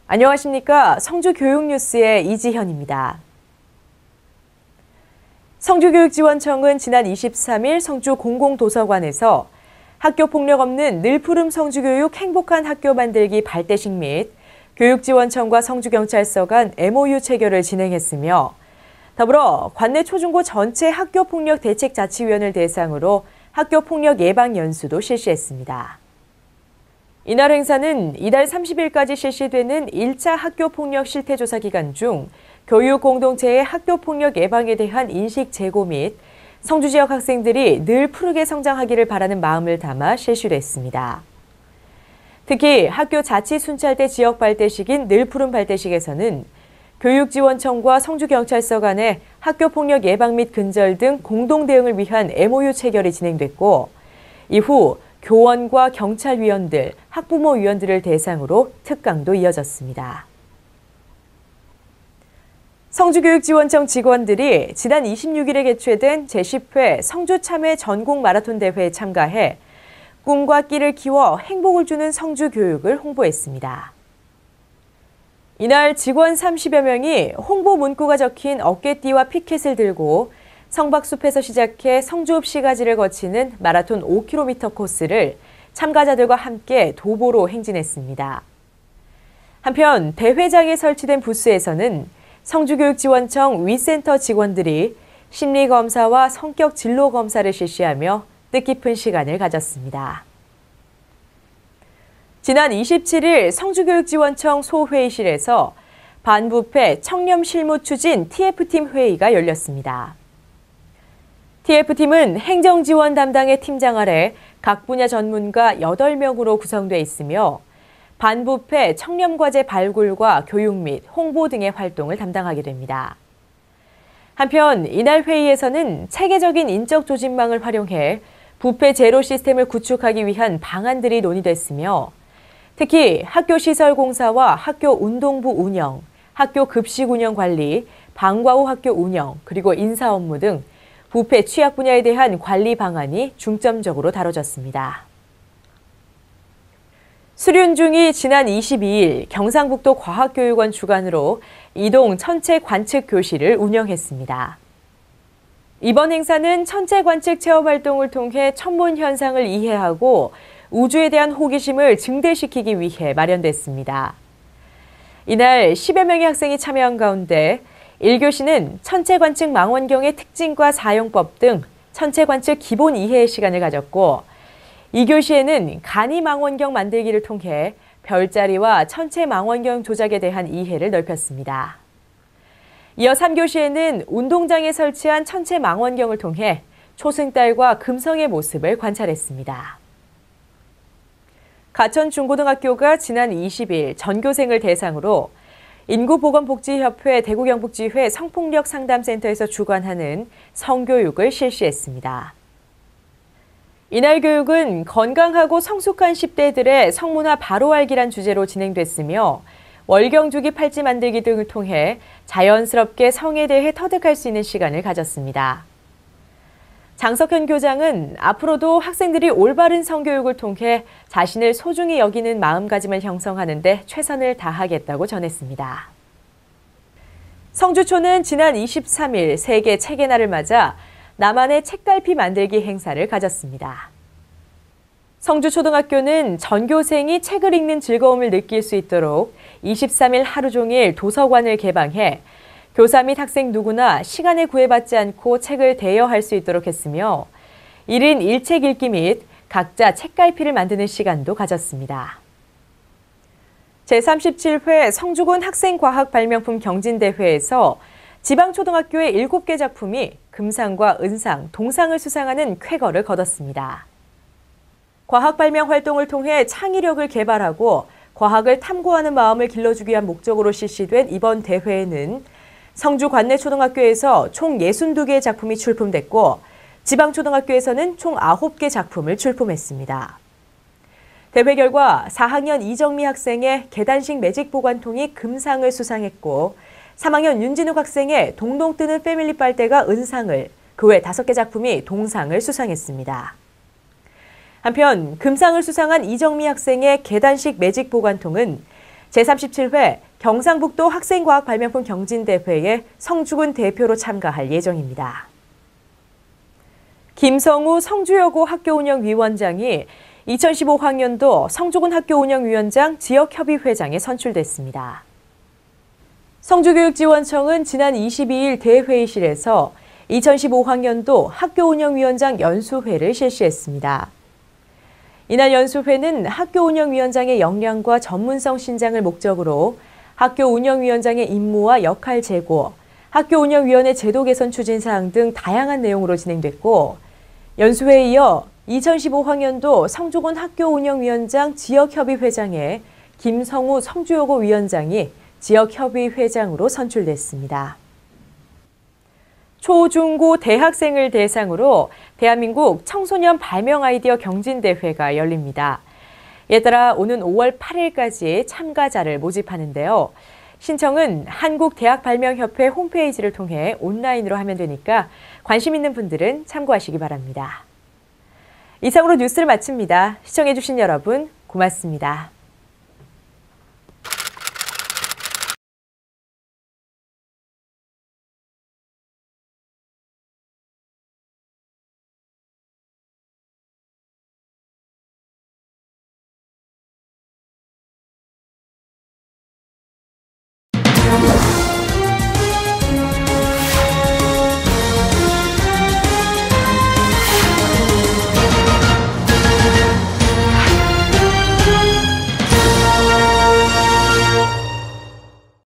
안녕하십니까. 성주교육뉴스의 이지현입니다. 성주교육지원청은 지난 23일 성주 공공도서관에서 학교 폭력 없는 늘푸름 성주교육 행복한 학교 만들기 발대식 및 교육지원청과 성주경찰서 간 MOU 체결을 진행했으며 더불어 관내 초중고 전체 학교폭력 대책자치위원을 대상으로 학교폭력 예방 연수도 실시했습니다. 이날 행사는 이달 30일까지 실시되는 1차 학교폭력 실태조사 기간 중 교육 공동체의 학교폭력 예방에 대한 인식 제고 및 성주 지역 학생들이 늘 푸르게 성장하기를 바라는 마음을 담아 실시됐습니다. 특히 학교 자치 순찰대 지역 발대식인 늘푸름 발대식에서는 교육지원청과 성주경찰서 간의 학교폭력 예방 및 근절 등 공동 대응을 위한 MOU 체결이 진행됐고 이후 교원과 경찰위원들, 학부모위원들을 대상으로 특강도 이어졌습니다. 성주교육지원청 직원들이 지난 26일에 개최된 제10회 성주참회 전국 마라톤 대회에 참가해 꿈과 끼를 키워 행복을 주는 성주교육을 홍보했습니다. 이날 직원 30여 명이 홍보 문구가 적힌 어깨띠와 피켓을 들고 성박숲에서 시작해 성주읍시가지를 거치는 마라톤 5km 코스를 참가자들과 함께 도보로 행진했습니다. 한편 대회장에 설치된 부스에서는 성주교육지원청 위센터 직원들이 심리검사와 성격 진로 검사를 실시하며 뜻깊은 시간을 가졌습니다. 지난 27일 성주교육지원청 소회의실에서 반부패 청렴실무추진 TF팀 회의가 열렸습니다. TF팀은 행정지원 담당의 팀장 아래 각 분야 전문가 8명으로 구성돼 있으며 반부패 청렴과제 발굴과 교육 및 홍보 등의 활동을 담당하게 됩니다. 한편 이날 회의에서는 체계적인 인적 조직망을 활용해 부패 제로 시스템을 구축하기 위한 방안들이 논의됐으며 특히 학교 시설 공사와 학교 운동부 운영, 학교 급식 운영 관리, 방과 후 학교 운영, 그리고 인사 업무 등 부패 취약 분야에 대한 관리 방안이 중점적으로 다뤄졌습니다. 수륜중이 지난 22일 경상북도 과학교육원 주관으로 이동 천체 관측 교실을 운영했습니다. 이번 행사는 천체 관측 체험 활동을 통해 천문 현상을 이해하고 우주에 대한 호기심을 증대시키기 위해 마련됐습니다. 이날 10여 명의 학생이 참여한 가운데 1교시는 천체 관측 망원경의 특징과 사용법 등 천체 관측 기본 이해의 시간을 가졌고 2교시에는 간이 망원경 만들기를 통해 별자리와 천체 망원경 조작에 대한 이해를 넓혔습니다. 이어 3교시에는 운동장에 설치한 천체 망원경을 통해 초승달과 금성의 모습을 관찰했습니다. 가천중고등학교가 지난 20일 전교생을 대상으로 인구보건복지협회 대구경북지회 성폭력상담센터에서 주관하는 성교육을 실시했습니다. 이날 교육은 건강하고 성숙한 10대들의 성문화 바로 알기란 주제로 진행됐으며 월경주기 팔찌 만들기 등을 통해 자연스럽게 성에 대해 터득할 수 있는 시간을 가졌습니다. 장석현 교장은 앞으로도 학생들이 올바른 성교육을 통해 자신을 소중히 여기는 마음가짐을 형성하는 데 최선을 다하겠다고 전했습니다. 성주초는 지난 23일 세계 책의 날을 맞아 나만의 책갈피 만들기 행사를 가졌습니다. 성주초등학교는 전교생이 책을 읽는 즐거움을 느낄 수 있도록 23일 하루 종일 도서관을 개방해 교사 및 학생 누구나 시간에 구애받지 않고 책을 대여할 수 있도록 했으며 1인 1책 읽기 및 각자 책갈피를 만드는 시간도 가졌습니다. 제37회 성주군 학생과학 발명품 경진대회에서 지방초등학교의 7개 작품이 금상과 은상, 동상을 수상하는 쾌거를 거뒀습니다. 과학 발명 활동을 통해 창의력을 개발하고 과학을 탐구하는 마음을 길러주기 위한 목적으로 실시된 이번 대회에는 성주 관내초등학교에서 총 62개의 작품이 출품됐고 지방초등학교에서는 총 9개 작품을 출품했습니다. 대회 결과 4학년 이정미 학생의 계단식 매직 보관통이 금상을 수상했고 3학년 윤진욱 학생의 동동 뜨는 패밀리 빨대가 은상을, 그 외 5개 작품이 동상을 수상했습니다. 한편 금상을 수상한 이정미 학생의 계단식 매직 보관통은 제37회 경상북도 학생과학 발명품 경진대회에 성주군 대표로 참가할 예정입니다. 김성우 성주여고 학교운영위원장이 2015학년도 성주군 학교운영위원장 지역협의회장에 선출됐습니다. 성주교육지원청은 지난 22일 대회의실에서 2015학년도 학교운영위원장 연수회를 실시했습니다. 이날 연수회는 학교운영위원장의 역량과 전문성 신장을 목적으로 학교운영위원장의 임무와 역할 제고, 학교운영위원회 제도 개선 추진 사항 등 다양한 내용으로 진행됐고, 연수회에 이어 2015학년도 성주군 학교운영위원장 지역협의회장에 김성우 성주여고 위원장이 지역협의회장으로 선출됐습니다. 초, 중, 고 대학생을 대상으로 대한민국 청소년 발명 아이디어 경진대회가 열립니다. 이에 따라 오는 5월 8일까지 참가자를 모집하는데요. 신청은 한국대학발명협회 홈페이지를 통해 온라인으로 하면 되니까 관심 있는 분들은 참고하시기 바랍니다. 이상으로 뉴스를 마칩니다. 시청해주신 여러분 고맙습니다.